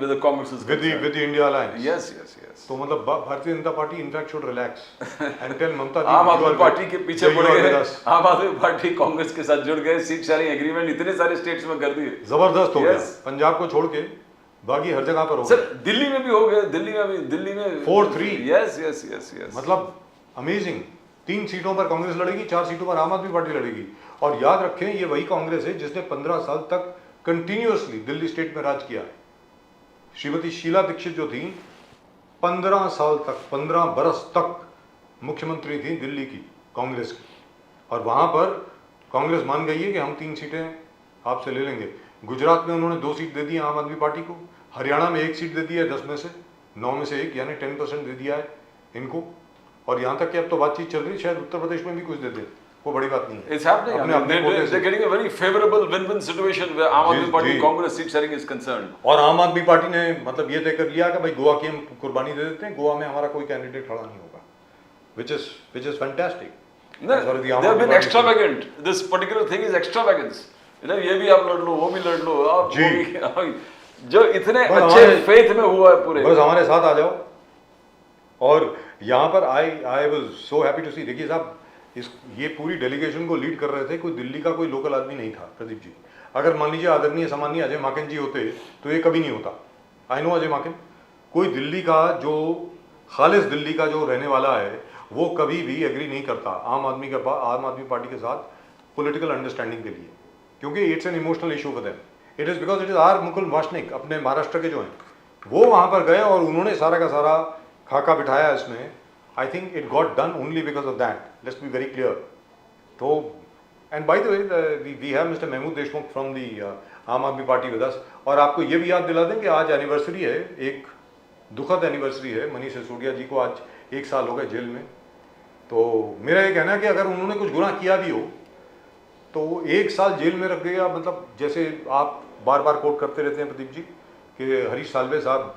with the Congress is with the India alliance. Yes. तो मतलब Bharatiya Janata Party in fact should relax and tell Mamata Aam Aadmi party के पीछे पड़ गए, आम आदमी पार्टी कांग्रेस के साथ जुड़ गए, सीट शेयरिंग एग्रीमेंट इतने सारे स्टेट्स में कर दिए, जबरदस्त हो गया। पंजाब को छोड़ के बाकी हर जगह पर हो गया। सर दिल्ली में भी हो गया, दिल्ली में 4-3। यस मतलब अमेजिंग। 3 सीटों पर कांग्रेस लड़ेगी, 4 सीटों पर आम आदमी पार्टी लड़ेगी। और याद रखें ये वही कांग्रेस है जिसने 15 साल तक कंटिन्यूअसली दिल्ली स्टेट में राज किया है। श्रीमती शीला दीक्षित जो थी 15 साल तक, 15 बरस तक मुख्यमंत्री थी दिल्ली की, कांग्रेस की। और वहां पर कांग्रेस मान गई है कि हम 3 सीटें आपसे ले लेंगे। गुजरात में उन्होंने 2 सीट दे दी आम आदमी पार्टी को, हरियाणा में 1 सीट दे दी है 10 में से, 9 में से 1 यानी 10% दे दिया है इनको। और यहाँ तक कि अब तो बातचीत चल रही है शायद उत्तर प्रदेश में भी कुछ दे दे, वो बड़ी बात नहीं है। It's happening. They're getting a very favorable win-win situation where आम Aadmi party Congress seat sharing is concerned. और आम आदमी पार्टी ने मतलब ये तय कर लिया कि भाई गोवा की हम कुर्बानी दे देते हैं, गोवा में हमारा कोई कैंडिडेट खड़ा नहीं होगा, which is fantastic. They have been extravagant. This particular thing is extravagance. ये भी आप लड़ लो, वो भी लड़ लो, आप वो भी, जो इतने अच्छे फेथ में हुआ है पूरे, बस हमारे साथ आ जाओ। और यहाँ पर I was so happy to see. देखिए साहब, ये पूरी डेलीगेशन को लीड कर रहे थे कोई दिल्ली का कोई लोकल आदमी नहीं था प्रदीप जी। अगर मान लीजिए आदरणीय सम्माननीय अजय माकन जी होते तो ये कभी नहीं होता। आई नो अजय माकन, कोई दिल्ली का जो खालिस दिल्ली का जो रहने वाला है वो कभी भी एग्री नहीं करता आम आदमी पार्टी के साथ पॉलिटिकल अंडरस्टैंडिंग के लिए, क्योंकि it's an emotional issue for them. It is because it is आर मुकुल वासनिक अपने महाराष्ट्र के जो हैं, वो वहां पर गए और उन्होंने सारा का सारा खाका बिठाया इसमें। I think it got done only because of that. Let's be very clear. So, and by the way, we have Mr. Mahmood Deshmukh from the आम आदमी पार्टी with us. और आपको ये भी याद दिला दें कि आज एनिवर्सरी है, एक दुखद एनिवर्सरी है। मनीष सिसोदिया जी को आज 1 साल हो गए जेल में। तो मेरा ये कहना है कि अगर उन्होंने कुछ गुनाह किया भी हो तो 1 साल जेल में रख गया। मतलब जैसे आप बार बार कोट करते रहते हैं प्रदीप जी कि हरीश साल्वे साहब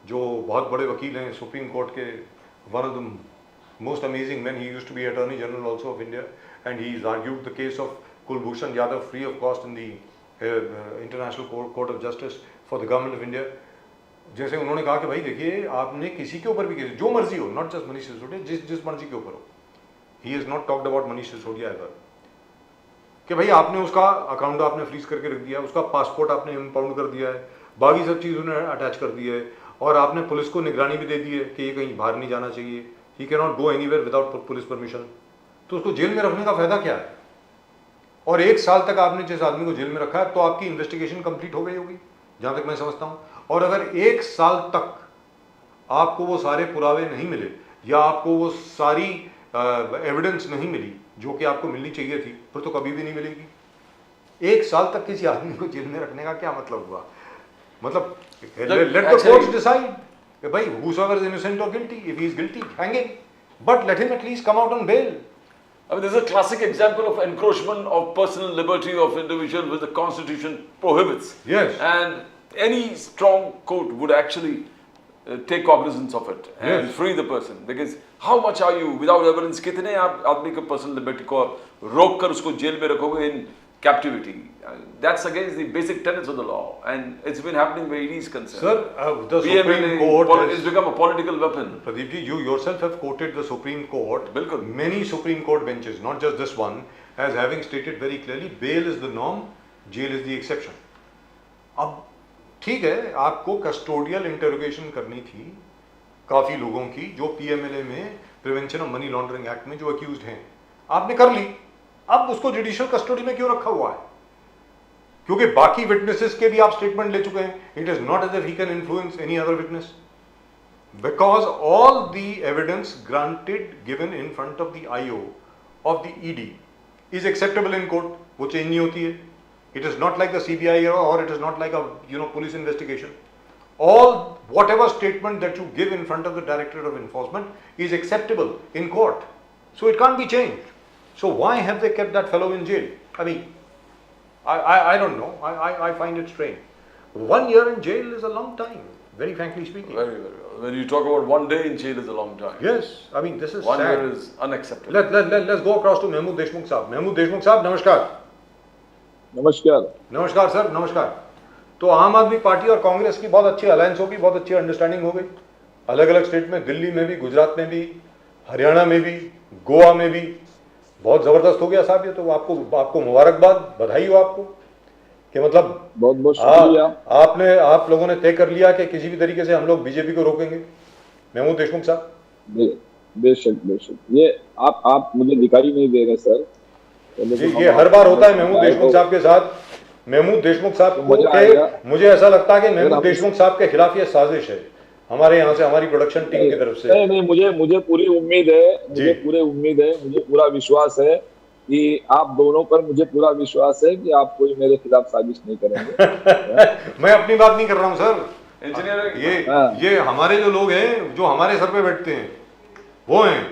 जो बहुत बड़े वकील हैं सुप्रीम कोर्ट के, one of the most amazing men. He used to be Attorney General also of India, and he's argued the case of Kulbhushan Yadav free of cost in the International Court of Justice for the government of India. जैसे उन्होंने कहा कि भाई देखिए आपने किसी के ऊपर भी केस जो मर्जी हो, नॉट जस्ट मनीष सिसोदिया, जिस मर्जी के ऊपर हो, he has not talked about Manish Sisodia ever, कि भाई आपने उसका अकाउंट आपने फ्रीज करके रख दिया, उसका पासपोर्ट आपने इम्पाउंड कर दिया है, बाकी सब चीज़ उन्होंने अटैच कर दी है, और आपने पुलिस को निगरानी भी दे दी है कि ये कहीं बाहर नहीं जाना चाहिए, he can not go anywhere without police permission. तो उसको जेल में रखने का फायदा क्या है? और 1 साल तक आपने जिस आदमी को जेल में रखा है तो आपकी इन्वेस्टिगेशन कंप्लीट हो गई होगी जहां तक मैं समझता हूं। और अगर 1 साल तक आपको वो सारे पुरावे नहीं मिले या आपको वो सारी एविडेंस नहीं मिली जो कि आपको मिलनी चाहिए थी, फिर तो कभी भी नहीं मिलेगी। 1 साल तक किसी आदमी को जेल में रखने का क्या मतलब हुआ? मतलब let the courts decide. Bhai, whosoever is innocent or guilty, if he is guilty, hang him. But let him at least come out on bail. I mean, this is a classic example of encroachment of personal liberty of individual which the Constitution prohibits. Yes. And any strong court would actually take cognizance of it and free the person. Because how much are you without evidence? कितने आप आदमी के personal liberty को रोक कर उसको jail में रखोगे in captivity? That's against the basic tenets of the law, and it's been happening where it is concerned. Sir, the Supreme Court has become a political weapon. Pradeep ji, you yourself have quoted the Supreme Court, Bilkul. many Supreme Court benches, not just this one, as having stated very clearly, bail is the norm, jail is the exception. अब ठीक है, आपको custodial interrogation करनी थी काफी लोगों की जो पीएमएलए में prevention of money laundering act में जो अक्यूज्ड हैं, आपने कर ली। अब उसको जुडिशियल कस्टडी में क्यों रखा हुआ है? क्योंकि बाकी विटनेसेस के भी आप स्टेटमेंट ले चुके हैं। It is not as if he can influence any other witness, because all the evidence granted given in front of the IO of the ED is acceptable in court, वो change नहीं होती है। It is not like the CBI और it is not like a police investigation. All whatever statement that you give in front of the Directorate of Enforcement is acceptable in court, so it can't be changed. So why have they kept that fellow in jail? I mean, I don't know. I find it strange. 1 year in jail is a long time, very frankly speaking. Very, very well. When you talk about 1 day in jail is a long time. Yes, I mean this is 1 sad. year is unacceptable. Let's go across to Mahmood Deshmukh साहब. Mahmood Deshmukh साहब, नमस्कार. नमस्कार. नमस्कार sir, नमस्कार. तो आम Aadmi party और कांग्रेस की बहुत अच्छी अलायंस होगी, बहुत अच्छी अंडरस्टैंडिंग हो गई अलग अलग स्टेट में, दिल्ली में भी, गुजरात में भी, हरियाणा में भी, गोवा में भी। बहुत जबरदस्त हो गया साहब ये तो। आपको मुबारकबाद, बधाई हो आपको कि मतलब बहुत बहुत शुक्रिया। आप लोगों ने तय कर लिया कि किसी भी तरीके से हम लोग बीजेपी को रोकेंगे। महमूद देशमुख साहब, बेशक बेशक, ये आप मुझे दिखाई नहीं दे रहे सर। जी ये हर बार होता है महमूद देशमुख साहब के साथ। महमूद देशमुख साहब को मुझे ऐसा लगता है कि महमूद देशमुख साहब के खिलाफ ये साजिश है हमारे यहाँ से, हमारी प्रोडक्शन टीम की तरफ से। नहीं, मुझे पूरी उम्मीद है, मुझे पूरा विश्वास है कि आप दोनों पर, मुझे पूरा विश्वास है कि आप कोई मेरे खिलाफ साजिश नहीं करेंगे। मैं अपनी बात नहीं कर रहा हूँ सर, इंजीनियर ये हमारे जो लोग हैं, जो हमारे सर पे बैठते हैं वो हैं।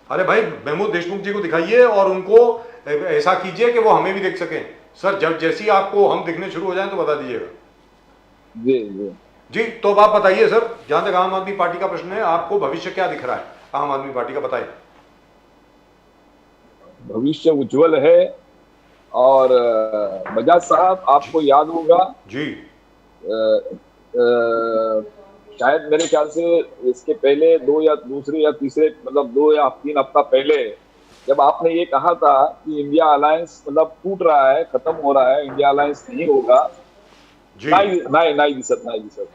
अरे भाई महमूद देशमुख जी को दिखाइए और उनको ऐसा कीजिए कि वो हमें भी देख सकें। सर जब जैसी आपको हम दिखने शुरू हो जाएं तो बता दीजिएगा। जी जी जी, तो अब आप बताइए सर, जहां तक आम आदमी पार्टी का प्रश्न है, आपको भविष्य क्या दिख रहा है आम आदमी पार्टी का, बताइए। भविष्य उज्जवल है। और बजाज साहब, आपको याद होगा जी, शायद मेरे ख्याल से इसके पहले दो या तीसरे, मतलब 2 या 3 हफ्ता पहले, जब आपने ये कहा था कि इंडिया अलायंस मतलब टूट रहा है, खत्म हो रहा है, इंडिया अलायंस नहीं होगा। नहीं दिसत।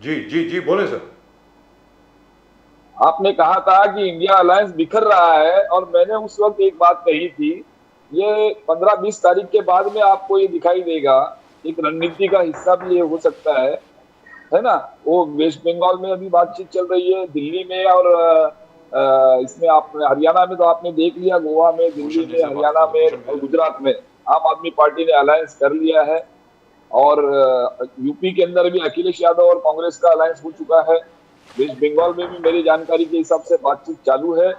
जी जी जी, बोले सर। आपने कहा था कि इंडिया अलायंस बिखर रहा है, और मैंने उस वक्त एक बात कही थी, ये 15-20 तारीख के बाद में आपको ये दिखाई देगा, एक रणनीति का हिस्सा भी ये हो सकता है ना। वो वेस्ट बंगाल में अभी बातचीत चल रही है, दिल्ली में, और इसमें आपने हरियाणा में तो आपने देख लिया, गोवा में, दिल्ली में, हरियाणा में और गुजरात में आम आदमी पार्टी ने अलायंस कर लिया है। और यूपी के अंदर भी अखिलेश यादव और कांग्रेस का अलायंस हो चुका है। वेस्ट बंगाल में भी मेरी जानकारी के हिसाब से बातचीत चालू है।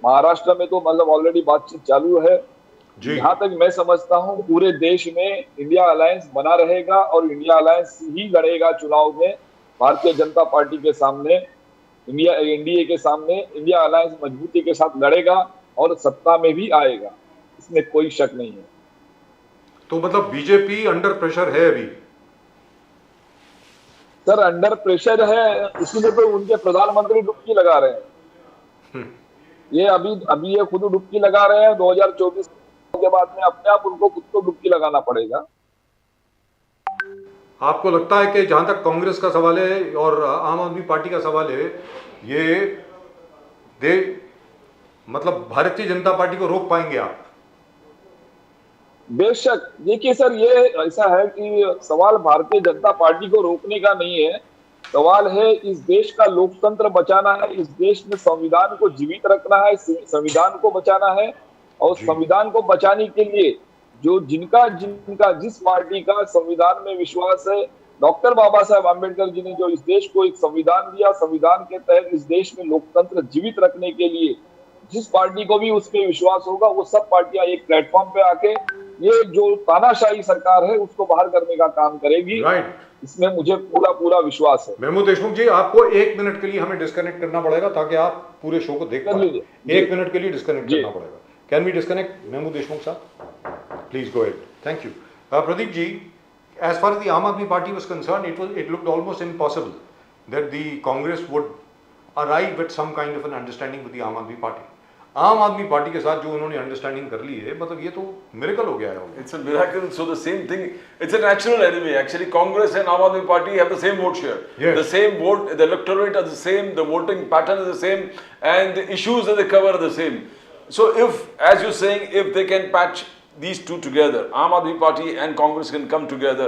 महाराष्ट्र में तो मतलब ऑलरेडी बातचीत चालू है। जहां तक मैं समझता हूं, पूरे देश में इंडिया अलायंस बना रहेगा और इंडिया अलायंस ही लड़ेगा चुनाव में भारतीय जनता पार्टी के सामने, एनडीए के सामने। इंडिया अलायंस मजबूती के साथ लड़ेगा और सत्ता में भी आएगा, इसमें कोई शक नहीं है। तो मतलब बीजेपी अंडर प्रेशर है अभी? सर अंडर प्रेशर है, इसीलिए तो उनके प्रधानमंत्री डुबकी लगा रहे हैं। ये अभी ये खुद डुबकी लगा रहे हैं। 2024 के बाद में अपने आप उनको खुद को डुबकी लगाना पड़ेगा। आपको लगता है कि जहां तक कांग्रेस का सवाल है और आम आदमी पार्टी का सवाल है, ये मतलब भारतीय जनता पार्टी को रोक पाएंगे आप? बेशक। देखिए सर, ये ऐसा है कि सवाल भारतीय जनता पार्टी को रोकने का नहीं है, सवाल है इस देश का लोकतंत्र बचाना है, इस देश में संविधान को जीवित रखना है, संविधान को बचाना है। और संविधान को बचाने के लिए जिनका जिस पार्टी का संविधान में विश्वास है, डॉक्टर बाबा साहेब आम्बेडकर जी ने जो इस देश को एक संविधान दिया, संविधान के तहत इस देश में लोकतंत्र जीवित रखने के लिए जिस पार्टी को भी उसमें विश्वास होगा, वो सब पार्टियां एक प्लेटफॉर्म पे आके ये जो तानाशाही सरकार है उसको बाहर करने का काम करेगी। इसमें मुझे पूरा विश्वास है। महमूद देशमुख जी, आपको 1 मिनट के लिए हमें डिस्कनेक्ट करना पड़ेगा ताकि आप पूरे शो को देख पाएं। 1 मिनट के लिए डिस्कनेक्ट करना पड़ेगा। Can we disconnect Mahmood Deshmukh साहब? Please go ahead. Thank you. Pradeep ji, as far as the Aam Aadmi Party was concerned, it looked almost impossible that the Congress would arrive at some kind of an understanding with the Aam Aadmi Party. आम Aadmi party के साथ जो उन्होंने understanding कर ली है, मतलब ये तो मिरेकल हो गया है। It's a miracle. So the same thing. It's a natural enemy. Actually, Congress and Aam Aadmi Party have the same vote share. Yes. The same vote. The electorate are the same. The voting pattern is the same, and the issues that they cover are the same. So if, as you're saying, if they can patch these two together, Aam Aadmi Party and Congress can come together,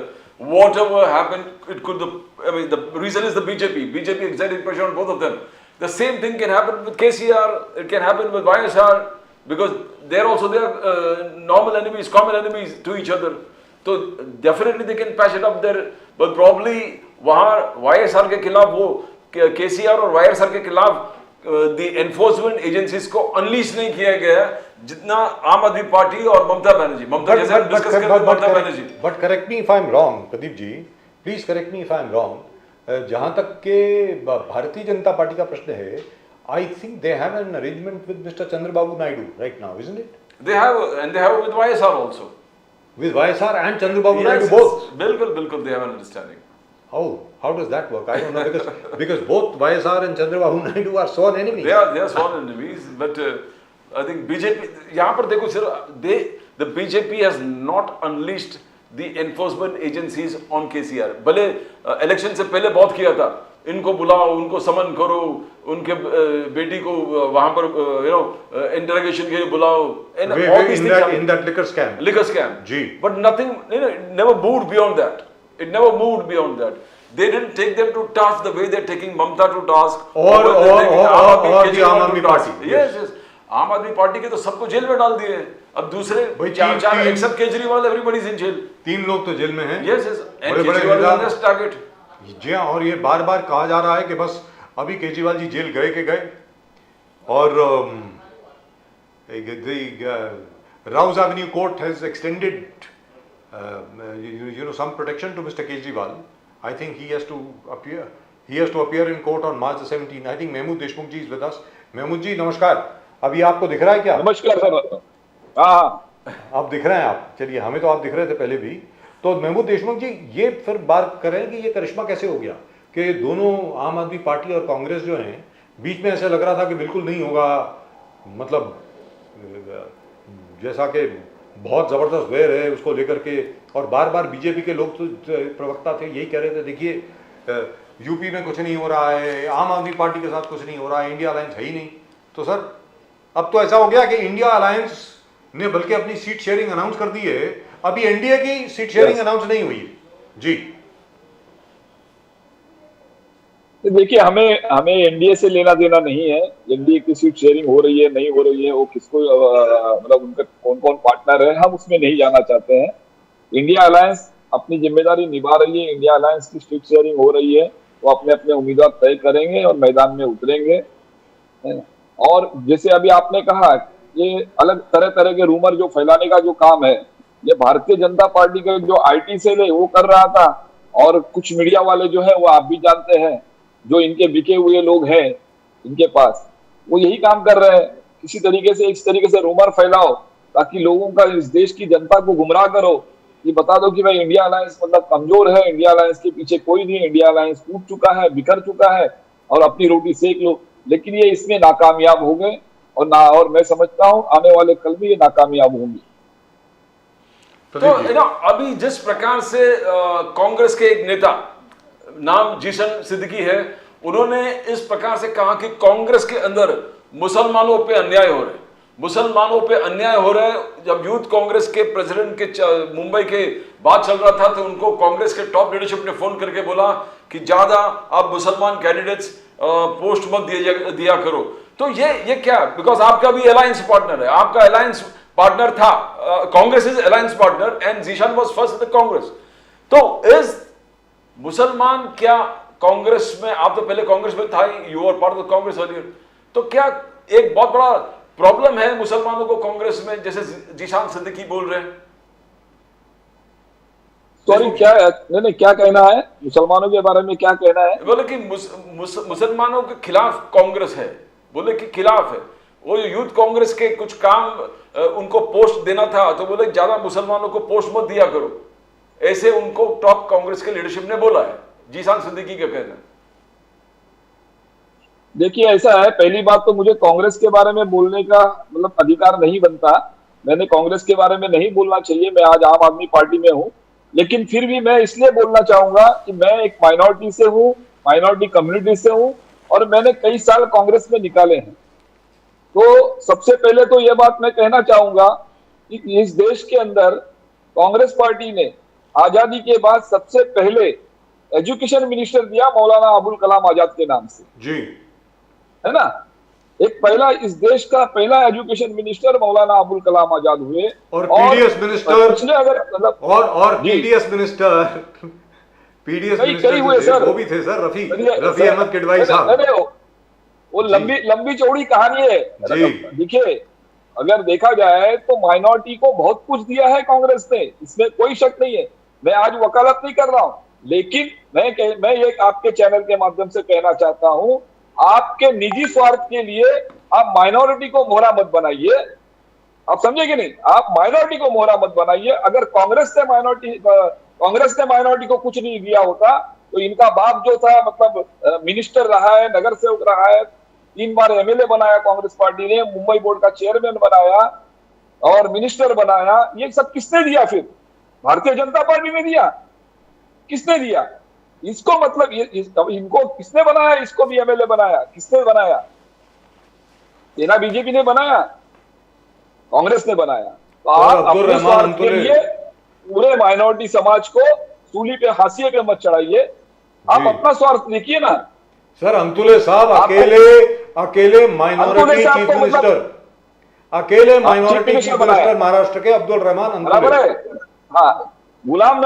whatever happened, it could. The reason is the BJP. BJP exerted pressure on both of them. The same thing can happen with KCR, it can happen with YSR, because they're also normal enemies, common enemies to each other. So definitely they can patch it up there, but probably वहाँ YSR के खिलाफ वो KCR और YSR के खिलाफ the enforcement agencies को unleash नहीं किया गया जितना आम आदमी पार्टी और ममता बनर्जी, जैसे हम डिस्कस करते हैं Mamata Banerjee. But correct me if I'm wrong, Pradeep ji, please correct me if I'm wrong. जहां तक के भारतीय जनता पार्टी का प्रश्न है, I think they have an arrangement with mister Chandrababu Naidu right now, isn't it? They have, and they have with YSR also. with YSR and Chandrababu Yes, Naidu yes, both. बिल्कुल they have an understanding. How does that work? I don't know, because both YSR and Chandrababu Naidu are sworn enemies. They are sworn enemies, but I think BJP यहाँ पर देखो सिर्फ the BJP has not unleashed the enforcement agencies on KCR. भले election से पहले बहुत किया था, इनको बुलाओ, उनको समन करो, उनके बेटी को वहाँ पर इंटरोगेशन के लिए बुलाओ, and all these things in that liquor scam. Liquor scam. Ji. But nothing, never moved beyond that. It never moved beyond that. They didn't take them to task the way they're taking Mamta to task. और the आम Aadmi party. Yes. आम Aadmi party के तो सबको jail में डाल दिए. अब दूसरे चार except Kejriwal, everybody is in jail. 3 लोग तो जेल में हैं. Yes. And Kejriwal is on this target. जी हाँ, और ये बार बार कहा जा रहा है कि बस अभी केजरीवाल जी जेल गए के गए, और Rouse Avenue Court has extended some protection to Mr. Kejriwal. I think he has to appear. He has to appear in court on March the 17th. I think Mehmood Deshmukh ji is with us. Mehmood ji, नमस्कार. अभी आपको दिख रहा है क्या? नमस्कार sir. हाँ, आप दिख रहे हैं आप. चलिए, हमें तो आप दिख रहे थे पहले भी. तो महमूद देशमुख जी, ये फिर बात करें कि ये करिश्मा कैसे हो गया कि दोनों आम आदमी पार्टी और कांग्रेस जो हैं, बीच में ऐसे लग रहा था कि बिल्कुल नहीं होगा, मतलब जैसा कि बहुत ज़बरदस्त वेयर है उसको लेकर के, और बार बार बीजेपी के लोग तो प्रवक्ता थे यही कह रहे थे, देखिए यूपी में कुछ नहीं हो रहा है, आम आदमी पार्टी के साथ कुछ नहीं हो रहा है, इंडिया अलायंस है ही नहीं. तो सर अब तो ऐसा हो गया कि इंडिया अलायंस ने बल्कि अपनी सीट शेयरिंग अनाउंस कर दी है, अभी एनडीए की सीट शेयरिंग अनाउंस नहीं हुई है. जी देखिए, हमें एनडीए से लेना देना नहीं है. एनडीए की सीट शेयरिंग हो रही है नहीं हो रही है, वो किसको मतलब उनका कौन कौन पार्टनर है, हम उसमें नहीं जाना चाहते हैं. इंडिया अलायंस अपनी जिम्मेदारी निभा रही है. इंडिया अलायंस की सीट शेयरिंग हो रही है, वो अपने अपने उम्मीदवार तय करेंगे और मैदान में उतरेंगे. और जैसे अभी आपने कहा, ये अलग तरह तरह के रूमर जो फैलाने का जो काम है, ये भारतीय जनता पार्टी का जो आईटी सेल है वो कर रहा था, और कुछ मीडिया वाले जो है वो आप भी जानते हैं, जो इनके बिके हुए लोग हैं इनके पास, वो यही काम कर रहे हैं. किसी तरीके से इस तरीके से रूमर फैलाओ ताकि लोगों का, इस देश की जनता को गुमराह करो, ये बता दो कि भाई इंडिया अलायंस मतलब कमजोर है, इंडिया अलायंस के पीछे कोई नहीं, इंडिया अलायंस टूट चुका है, बिखर चुका है, और अपनी रोटी सेक लो. लेकिन ये इसमें नाकामयाब हो गए, और मैं समझता हूं आने वाले कल भी ये नाकामयाब होंगे. तो अभी जिस प्रकार से कांग्रेस के एक नेता नाम जीशन सिद्दीकी है, उन्होंने इस प्रकार से कहा कि कांग्रेस के अंदर मुसलमानों पे अन्याय हो रहे हैं, मुसलमानों पे अन्याय हो रहा है. जब यूथ कांग्रेस के प्रेसिडेंट के मुंबई के बात चल रहा था, तो उनको कांग्रेस के टॉप लीडरशिप ने फोन करके बोला कि ज्यादा आप मुसलमान कैंडिडेट्स पोस्ट मत दिया करो. तो ये क्या, बिकॉज आपका भी अलायंस पार्टनर है, आपका अलायंस पार्टनर था, Congress is alliance partner and Zeeshan was first the Congress. तो इज मुसलमान क्या कांग्रेस में, आप तो पहले कांग्रेस में था ही, you are part of the Congress earlier, तो क्या एक बहुत बड़ा प्रॉब्लम है मुसलमानों को कांग्रेस में, जैसे जीशान सिद्दीकी बोल रहे हैं? सॉरी, क्या नहीं क्या कहना है मुसलमानों के बारे में, क्या कहना है? बोले कि मुसलमानों के खिलाफ कांग्रेस है, बोले कि खिलाफ है. वो यूथ कांग्रेस के कुछ काम उनको पोस्ट देना था, तो बोले ज्यादा मुसलमानों को पोस्ट मत दिया करो, ऐसे उनको टॉप कांग्रेस के लीडरशिप ने बोला है. जीशान सिद्दीकी का कहना है. देखिए, ऐसा है, पहली बात तो मुझे कांग्रेस के बारे में बोलने का मतलब अधिकार नहीं बनता. मैंने कांग्रेस के बारे में नहीं बोलना चाहिए, मैं आज आम आदमी पार्टी में हूं. लेकिन फिर भी मैं इसलिए बोलना चाहूंगा कि मैं एक माइनॉरिटी से हूं, माइनॉरिटी कम्युनिटी से हूं, और मैंने कई साल कांग्रेस में निकाले हैं. तो सबसे पहले तो यह बात मैं कहना चाहूंगा कि इस देश के अंदर कांग्रेस पार्टी ने आजादी के बाद सबसे पहले एजुकेशन मिनिस्टर दिया मौलाना अबुल कलाम आजाद के नाम से, जी, है ना. एक पहला, इस देश का पहला एजुकेशन मिनिस्टर मौलाना अबुल कलाम आजाद हुए, और पीडीएस मिनिस्टर, पिछले अगर मतलब और पीडीएस मिनिस्टर कई हुए सर, वो भी थे सर, रफी अहमद किडवाई साहब. वो लंबी चौड़ी कहानी है. देखिए, अगर देखा जाए तो माइनॉरिटी को बहुत कुछ दिया है कांग्रेस ने, इसमें कोई शक नहीं है. मैं आज वकालत नहीं कर रहा हूं, लेकिन मैं ये आपके चैनल के माध्यम से कहना चाहता हूं, आपके निजी स्वार्थ के लिए आप माइनॉरिटी को मोहरा मत बनाइए. आप समझे कि नहीं? आप माइनॉरिटी को मोहरा मत बनाइए। अगर कांग्रेस ने माइनॉरिटी को कुछ नहीं दिया होता तो इनका बाप जो था मतलब मिनिस्टर रहा है, नगर सेवक रहा है, 3 बार एमएलए बनाया कांग्रेस पार्टी ने, मुंबई बोर्ड का चेयरमैन बनाया और मिनिस्टर बनाया। ये सब किसने दिया? फिर भारतीय जनता पार्टी ने दिया। किसने दिया इसको? मतलब इनको किसने बनाया? इसको भी एमएलए बनाया। किसने बनाया? सेना बीजेपी ने बनाया, कांग्रेस ने बनाया। तो आप अपने स्वार्थ के लिए पूरे माइनॉरिटी समाज को सूली पे, हाशिए पे मत चढ़ाइए। आप अपना स्वार्थ देखिए ना। सर अंतुले साहब अकेले माइनॉरिटी चीफ मिनिस्टर, अकेले माइनॉरिटी चीफ मिनिस्टर महाराष्ट्र के अब्दुल रहमान अंतुले। हाँ, गुलाम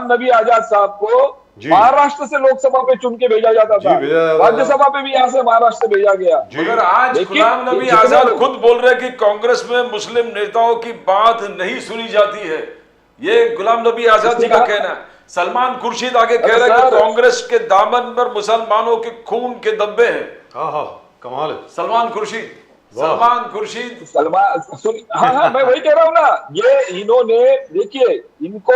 नबी आजाद साहब को महाराष्ट्र से लोकसभा पे चुन के भेजा जाता था, राज्यसभा पे भी यहाँ से महाराष्ट्र से भेजा गया। मगर आज गुलाम नबी आजाद खुद बोल रहे हैं कि कांग्रेस में मुस्लिम नेताओं की बात नहीं सुनी जाती है। ये गुलाम नबी आजाद जी का कहना है। सलमान खुर्शीद आगे कह रहे हैं कि कांग्रेस के दामन पर मुसलमानों के खून के धब्बे हैं। कमाल है। सलमान खुर्शीद हाँ, मैं वही कह रहा हूँ ना। ये इन्होंने देखिए, इनको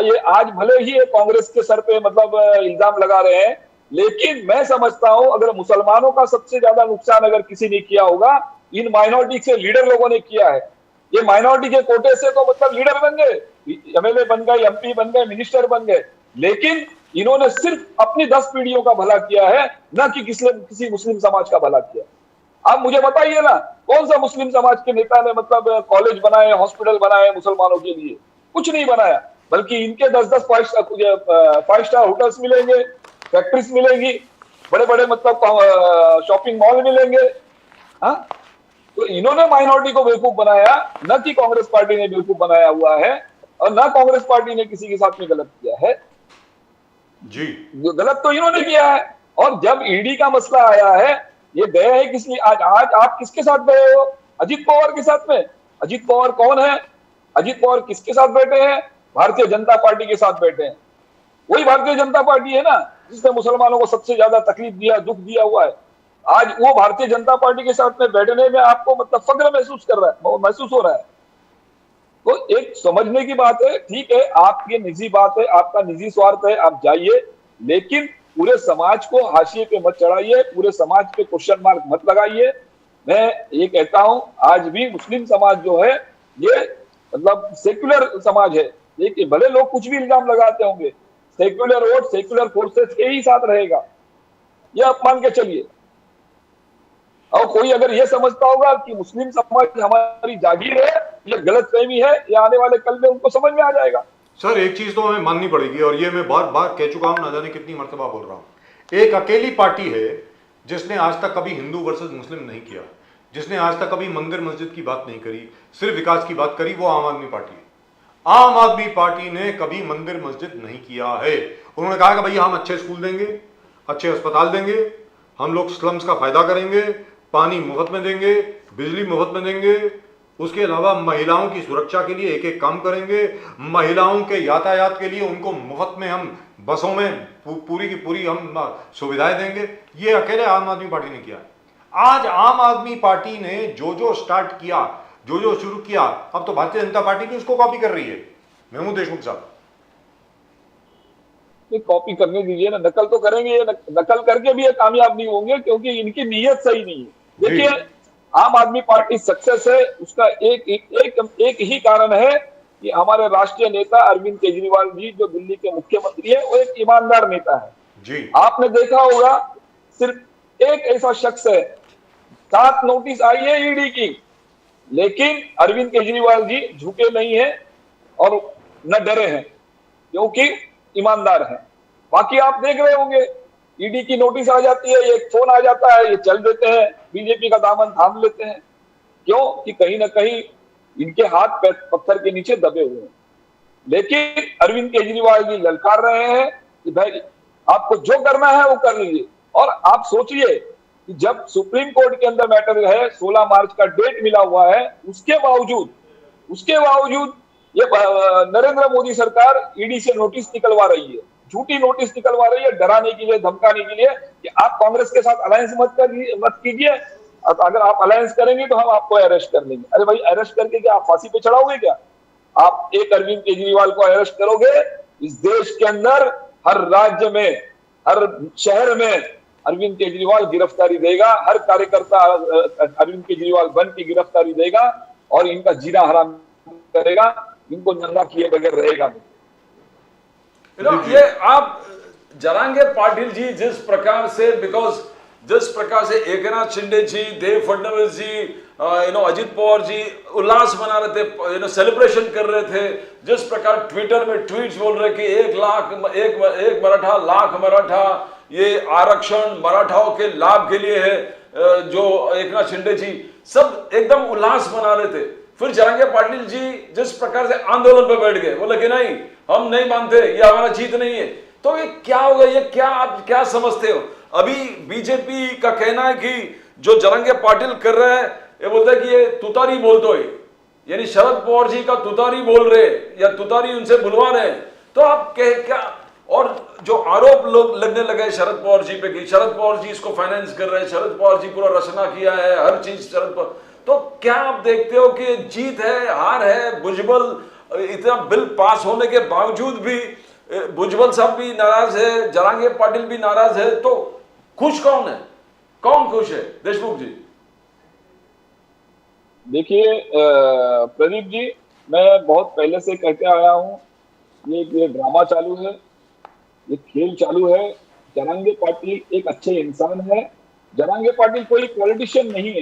ये आज भले ही कांग्रेस के सर पे मतलब इल्जाम लगा रहे हैं, लेकिन मैं समझता हूँ अगर मुसलमानों का सबसे ज्यादा नुकसान अगर किसी ने किया होगा, इन माइनॉरिटी से लीडर लोगों ने किया है। ये माइनॉरिटी के कोटे से तो मतलब लीडर बन गए, एमएलए बन गए, एमपी बन गए, मिनिस्टर बन गए, लेकिन इन्होंने सिर्फ अपनी 10 पीढ़ियों का भला किया है, न कि किसी मुस्लिम समाज का भला किया। आप मुझे बताइए ना, कौन सा मुस्लिम समाज के नेता ने मतलब कॉलेज बनाए, हॉस्पिटल बनाए मुसलमानों के लिए? कुछ नहीं बनाया। बल्कि इनके 10-10 5 स्टार होटल्स मिलेंगे, फैक्ट्रीज मिलेंगी, बड़े बड़े मतलब शॉपिंग मॉल मिलेंगे। हाँ, तो इन्होंने माइनॉरिटी को बेवकूफ बनाया, न कि कांग्रेस पार्टी ने बेवकूफ बनाया हुआ है, और न कांग्रेस पार्टी ने किसी के साथ में गलत किया है जी। गलत तो इन्होंने किया है। और जब ईडी का मसला आया है, ये गए हैं किस लिए? आज आप किसके साथ गए हो? अजीत पवार के साथ में। अजीत पवार कौन है? अजीत पवार किसके साथ बैठे हैं? भारतीय जनता पार्टी के साथ बैठे हैं। वही भारतीय जनता पार्टी है ना जिसने मुसलमानों को सबसे ज्यादा तकलीफ दिया, दुख दिया हुआ है। आज वो भारतीय जनता पार्टी के साथ में बैठने में आपको मतलब फख्र महसूस हो रहा है। तो एक समझने की बात है, ठीक है, आपकी निजी बात है, आपका निजी स्वार्थ है, आप जाइए, लेकिन पूरे समाज को हाशिए पे मत चढ़ाइए, पूरे समाज पे क्वेश्चन मार्क मत लगाइए। मैं ये कहता हूं, आज भी मुस्लिम समाज जो है ये मतलब सेक्युलर समाज है। देखिए, भले लोग कुछ भी इल्जाम लगाते होंगे, सेक्युलर वोट सेक्युलर फोर्सेस के ही साथ रहेगा, ये आप मान के चलिए। और कोई अगर ये समझता होगा कि मुस्लिम समाज हमारी जागीर है, ये गलतफहमी है, ये आने वाले कल में उनको समझ में आ जाएगा। सर एक चीज तो हमें माननी पड़ेगी, और ये मैं बार बार कह चुका हूं, ना जाने कितनी मर्तबा बोल रहा हूं। एक अकेली पार्टी है जिसने आज तक कभी हिंदू वर्सेस मुस्लिम नहीं किया, जिसने आज तक कभी मंदिर मस्जिद की बात नहीं करी, सिर्फ विकास की बात करी, वो आम आदमी पार्टी है। आम आदमी पार्टी ने कभी मंदिर मस्जिद नहीं किया है। उन्होंने कहा कि भैया हम अच्छे स्कूल देंगे, अच्छे अस्पताल देंगे, हम लोग स्लम्स का फायदा करेंगे, पानी मुफ्त में देंगे, बिजली मुफ्त में देंगे, उसके अलावा महिलाओं की सुरक्षा के लिए एक एक काम करेंगे, महिलाओं के यातायात के लिए उनको मुफ्त में हम बसों में पूरी की पूरी हम सुविधाएं देंगे। ये अकेले आम आदमी पार्टी ने किया। आज आम आदमी पार्टी ने जो स्टार्ट किया, जो शुरू किया, अब तो भारतीय जनता पार्टी भी उसको कॉपी कर रही है। महमूद देशमुख साहब, कॉपी करने दीजिए ना, नकल तो करेंगे, नकल करके भी ये कामयाब नहीं होंगे क्योंकि इनकी नीयत सही नहीं है। देखिए, आम आदमी पार्टी सक्सेस है, उसका एक ही कारण है कि हमारे राष्ट्रीय नेता अरविंद केजरीवाल जी जो दिल्ली के मुख्यमंत्री है, वो एक ईमानदार नेता है जी। आपने देखा होगा, सिर्फ एक ऐसा शख्स है, 7 नोटिस आई है ईडी की, लेकिन अरविंद केजरीवाल जी झुके नहीं है और न डरे हैं क्योंकि ईमानदार हैं। बाकी आप देख रहे होंगे, ईडी की नोटिस आ जाती है, एक फोन आ जाता है, ये चल देते हैं, बीजेपी का दामन थाम लेते हैं। क्यों? कि कहीं ना कहीं इनके हाथ पत्थर के नीचे दबे हुए हैं। लेकिन अरविंद केजरीवाल जी ललकार रहे हैं कि भाई आपको जो करना है वो कर लीजिए। और आप सोचिए कि जब सुप्रीम कोर्ट के अंदर मैटर है, 16 मार्च का डेट मिला हुआ है, उसके बावजूद ये नरेंद्र मोदी सरकार ईडी से नोटिस निकलवा रही है, झूठी नोटिस निकलवा रही है, डराने के लिए, धमकाने के लिए कि आप कांग्रेस के साथ अलायंस मत कीजिए, अगर आप अलायंस करेंगे तो हम आपको अरेस्ट कर लेंगे। अरे भाई, अरेस्ट करके क्या आप फांसी पे चढ़ाओगे क्या? आप एक अरविंद केजरीवाल को अरेस्ट करोगे, इस देश के अंदर हर राज्य में, हर शहर में अरविंद केजरीवाल गिरफ्तारी देगा, हर कार्यकर्ता अरविंद केजरीवाल बन के गिरफ्तारी देगा और इनका जीना हराम करेगा, इनको नंगा किए बगैर रहेगा नहीं। ये आप जरांगे पाटिल जी जिस प्रकार से, बिकॉज जिस प्रकार से एकनाथ शिंदे जी, देव फडणवीस जी, अजित पवार जी उल्लास मना रहे थे, सेलिब्रेशन कर रहे थे, जिस प्रकार ट्विटर में ट्वीट्स बोल रहे कि 1 लाख एक मराठा लाख मराठा, ये आरक्षण मराठाओं के लाभ के लिए है, जो एकनाथ शिंदे जी सब एकदम उल्लास मना रहे थे। फिर जरांगे पाटिल जी जिस प्रकार से आंदोलन पे बैठ गए, बोले कि नहीं हम नहीं मानते, ये हमारा जीत नहीं है। तो ये क्या होगा, ये क्या आप क्या समझते हो? अभी बीजेपी का कहना है कि जो जरांगे पाटिल कर रहे हैं, ये बोलता है कि ये तुतारी बोलते है, यानी शरद पवार जी का तुतारी बोल रहे या तुतारी उनसे बुलवा रहे हैं। तो आप क्या, और जो आरोप लोग लगने लगे शरद पवार जी पे कि शरद पवार जी इसको फाइनेंस कर रहे हैं, शरद पवार जी पूरा रचना किया है, हर चीज शरद पवार, तो क्या आप देखते हो कि जीत है हार है? भुजबल इतना बिल पास होने के बावजूद भी भुजबल साहब भी नाराज है, जरांगे पाटिल भी नाराज है, तो खुश कौन है, कौन खुश है? देशमुख जी। देखिए प्रदीप जी, मैं बहुत पहले से कहते आया हूं, ये ड्रामा चालू है, ये खेल चालू है। जरांगे पाटिल एक अच्छे इंसान है, जरांगे पाटिल कोई पॉलिटिशियन नहीं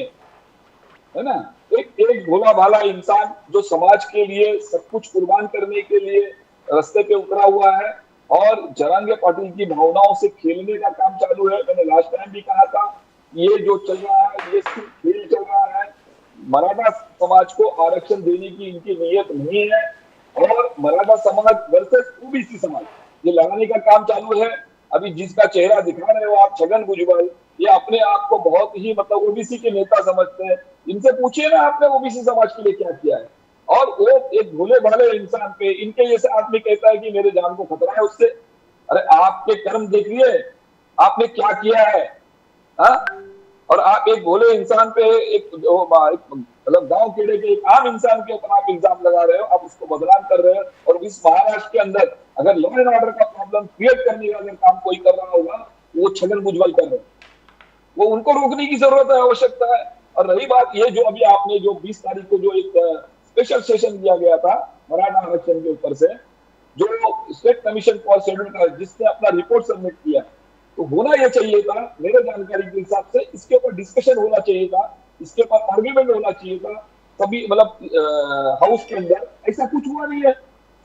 है ना, एक भोला भाला इंसान जो समाज के लिए सब कुछ कुर्बान करने के लिए रास्ते पे उतरा हुआ है। और जरांगे पाटिल की भावनाओं से खेलने का काम चालू है। मैंने लास्ट टाइम भी कहा था, ये जो चल रहा है ये सिर्फ खेल चल रहा है। मराठा समाज को आरक्षण देने की इनकी नीयत नहीं है, और मराठा समाज वर्सेस ओबीसी समाज ये लड़ाने का काम चालू है। अभी जिसका चेहरा दिखा रहे हो आप, छगन भुजबल, ये अपने आप को बहुत ही मतलब ओबीसी के नेता समझते हैं। इनसे पूछिए ना आपने ओबीसी समाज के लिए क्या किया है। और वो एक भोले भाले इंसान पे इनके जैसे आदमी कहता है कि मेरे जान को खतरा है उससे। अरे आपके कर्म देखिए, आपने क्या किया है, हा? और आप एक भोले इंसान पे एक मतलब गांव खेड़े के एक आम इंसान के ऊपर आप इल्जाम लगा रहे हो, आप उसको बदनाम कर रहे हो। और इस महाराष्ट्र के अंदर अगर लॉ एंड ऑर्डर का प्रॉब्लम क्रिएट करने का अगर काम कोई कर रहा होगा, वो छगन भुजबल कर रहे हैं, वो उनको रोकने की जरूरत है, आवश्यकता है। और रही बात ये जो अभी आपने जो 20 तारीख को जो एक स्पेशल सेशन दिया गया था मराठा आरक्षण के ऊपर से, जो स्टेट कमीशन फॉर शेड्यूल का जिसने अपना रिपोर्ट सबमिट किया, तो होना यह चाहिए था मेरे जानकारी के हिसाब से, इसके ऊपर डिस्कशन होना चाहिए था, इसके ऊपर आर्ग्यूमेंट होना चाहिए था सभी मतलब हाउस के अंदर। ऐसा कुछ हुआ नहीं है,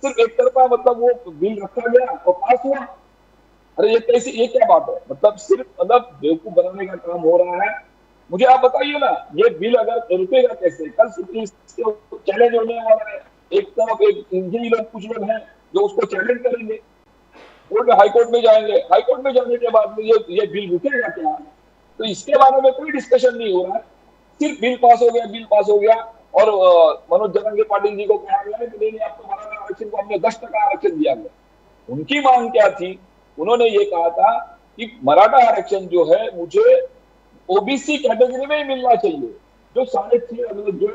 सिर्फ एक तरफा मतलब वो बिल रखा गया और पास हुआ। अरे ये कैसे, ये क्या बात है? मतलब सिर्फ मतलब बेवकूफ बनाने का काम हो रहा है। मुझे आप बताइए ना, ये बिल अगर रुकेगा कैसे? कल सुप्रीम चैलेंज होने वाला है। एक तरफ एक यही लोग कुछ लोग हैं जो उसको चैलेंज करेंगे, कोर्ट में हाईकोर्ट में जाएंगे, हाईकोर्ट में जाने के बाद में ये बिल रुकेगा क्या? तो इसके बारे में कोई डिस्कशन नहीं हो रहा है, सिर्फ बिल पास हो गया, बिल पास हो गया। और मनोज जरांगे पाटिल जी को कहा गया है कि नहीं, आपको मराठा आरक्षण को हमने 10% आरक्षण दिया गया। उनकी मांग क्या थी? उन्होंने ये कहा था कि मराठा आरक्षण जो है मुझे ओबीसी कैटेगरी में ही मिलना चाहिए। जो 6.5 जो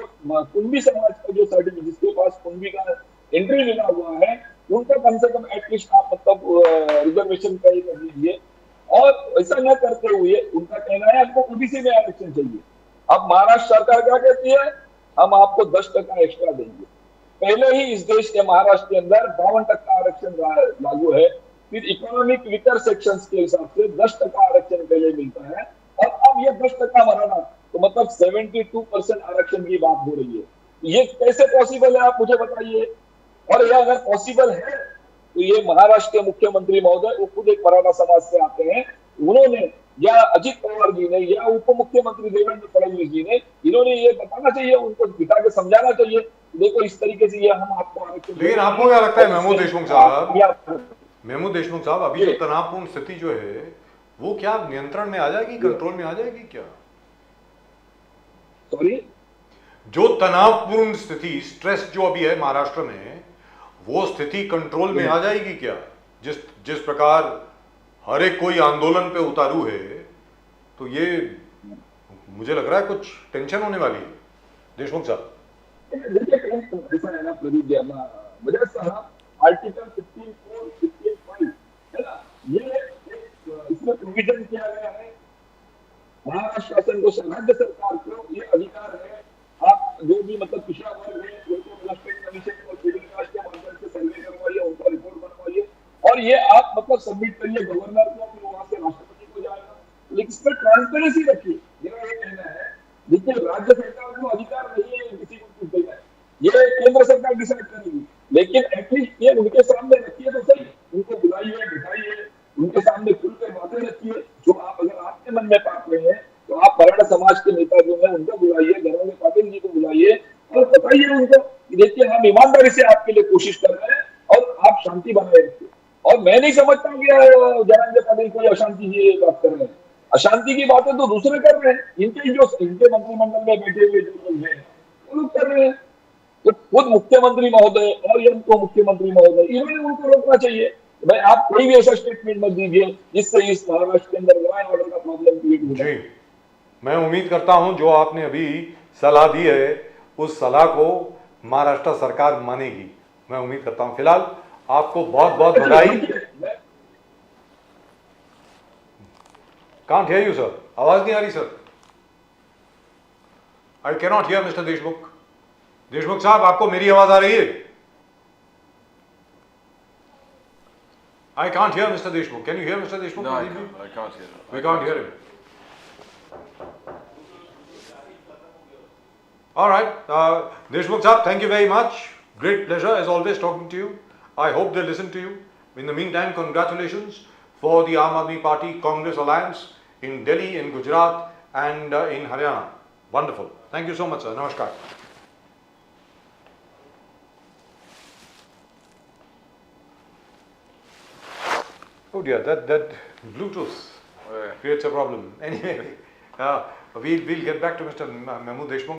कुंभी समाज का जो सर्टिफिकेट, जिसके पास कुंभी का एंट्री मिला हुआ है, उनका कम से कम एटलीस्ट आप मतलब रिजर्वेशन का ही कर लीजिए। और ऐसा न करते हुए उनका कहना है आपको ओबीसी में आरक्षण चाहिए। अब महाराष्ट्र सरकार क्या कहती है? हम आपको 10% एक्स्ट्रा देंगे। पहले ही इस देश के महाराष्ट्र के अंदर 52% आरक्षण लागू है, फिर इकोनॉमिक वीकर सेक्शंस के हिसाब से 10% आरक्षण पहले मिलता है, और अब ये 10% मराठा, तो मतलब 72% आरक्षण की बात हो रही है। ये कैसे पॉसिबल है, आप मुझे बताइए। और ये अगर पॉसिबल है तो ये महाराष्ट्र के मुख्यमंत्री महोदय, वो खुद एक मराठा समाज से आते हैं, उन्होंने या अजित पवार जी ने या उप मुख्यमंत्री देवेंद्र फडणवीस जी ने, इन्होंने ये बताना चाहिए, उनको बिठा के समझाना चाहिए, देखो इस तरीके से ये हम आपको आरक्षण। लेकिन आपको क्या लगता है महमूद देशमुख साहब, अभी जो तनावपूर्ण स्थिति जो है वो क्या नियंत्रण में आ जाएगी, कंट्रोल में आ जाएगी क्या? सॉरी, जो तनावपूर्ण स्थिति, स्ट्रेस जो अभी है महाराष्ट्र में, वो स्थिति कंट्रोल में आ जाएगी क्या? जिस प्रकार हर एक कोई आंदोलन पे उतारू है, तो ये मुझे लग रहा है कुछ टेंशन होने वाली है देशमुख साहब। देखिए ऐसा है ना प्रदीप जी, बजाज साहब आर्टिकल 15(4), 15(5) है ना, ये इसमें प्रोविजन किया गया है महाराष्ट्र शासन को, राज्य सरकार को ये अधिकार है, आप जो भी मतलब पिछड़ा वर्ग है उनको मतलब स्टेट कमीशन और शेड्यूल कास्ट के माध्यम से सर्वे करवाइए, उनका रिपोर्ट बनवाइए और ये आप मतलब सबमिट करिए गवर्नर को, फिर वहां से राष्ट्रपति को जाएगा, लेकिन इसमें ट्रांसपेरेंसी रखिए। मेरा ये कहना है, देखिए राज्य सरकार को अधिकार नहीं है किसी को कुछ देना है, ये केंद्र सरकार डिसाइड करेगी, लेकिन एटलीस्ट ये उनके सामने रखिए तो सही, उनको बुलाइए, बिठाइए, उनके सामने खुलकर बातें रखिए। जो आप अगर आपके मन में पाप रहे हैं तो आप वर्ण समाज के नेता जो है उनको बुलाइए, धर्मेंद्र पाटिल जी को बुलाइए और बताइए उनको कि देखिए हम ईमानदारी से आपके लिए कोशिश कर रहे हैं और आप शांति बनाए रखिए। और मैं नहीं समझता कि धर्मेंद्र पाटिल कोई अशांति की बात कर रहे हैं, अशांति की बातें तो दूसरे कर रहे हैं, इनके मंत्रिमंडल में बैठे हुए जो लोग हैं वो लोग कर रहे हैं। तो खुद मुख्यमंत्री महोदय और ये उनको मुख्यमंत्री महोदय इन्होंने उनको रोकना चाहिए। भाई आप कोई भी ऐसा स्टेटमेंट मत दीजिए जिससे इस महाराष्ट्र के अंदर लॉ एंड ऑर्डर का प्रॉब्लम क्रिएट हो जाए। जी, मैं उम्मीद करता हूं जो आपने अभी सलाह दी है उस सलाह को महाराष्ट्र सरकार मानेगी, मैं उम्मीद करता हूं। फिलहाल आपको बहुत बहुत बधाई। कांट हियर यू सर, आवाज नहीं आ रही sir, I can not here mister Deshmukh. Deshmukh साहब आपको मेरी आवाज आ रही है? I can't hear Mr. Deshmukh. Can you hear Mr. Deshmukh? No, I Pradeep ji? can't hear. We can't hear him. All right. Deshmukh Saab, thank you very much. Great pleasure as always talking to you. I hope they listen to you. In the meantime, congratulations for the Aam Aadmi Party Congress Alliance in Delhi, in Gujarat and in Haryana. Wonderful. Thank you so much, sir. Namaskar. Oh dear, that Bluetooth Oh, yeah. creates a problem. Anyway, we'll get back to Mr. Mahmood Deshmukh.